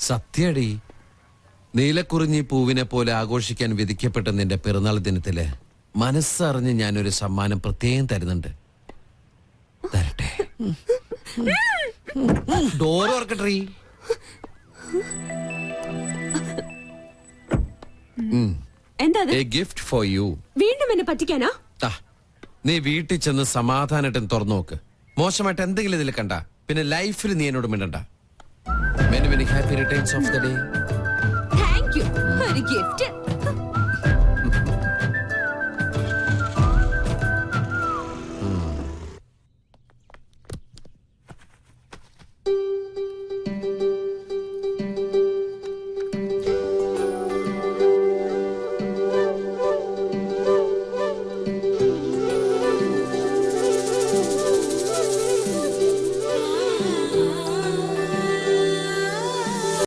സത്യടി, നീലക്കുറിഞ്ഞി പൂവിനെ പോലെ ആഘോഷിക്കാൻ വിധിക്കപ്പെട്ട നിന്റെ പിറന്നാൾ ദിനത്തില് മനസ്സറിഞ്ഞ് ഞാനൊരു സമ്മാനം പ്രത്യേകം തരുന്നുണ്ട്. തരട്ടെ? ഡോർ ഓർക്കട്ടെ. എന്താ എ ഗിഫ്റ്റ് ഫോർ യു. വീണ്ടും എന്നെ പറ്റിക്കാനാ? നീ വീട്ടിൽ ചെന്ന് സമാധാനമായിട്ട് തുറന്നു നോക്ക്. മോശമായിട്ട് എന്തെങ്കിലും ഇതിൽ കണ്ട പിന്നെ ലൈഫിൽ നീ എന്നോട് മിണ്ടണ്ട. Many many happy returns of the day. Thank you. ഒരു ഗിഫ്റ്റ്.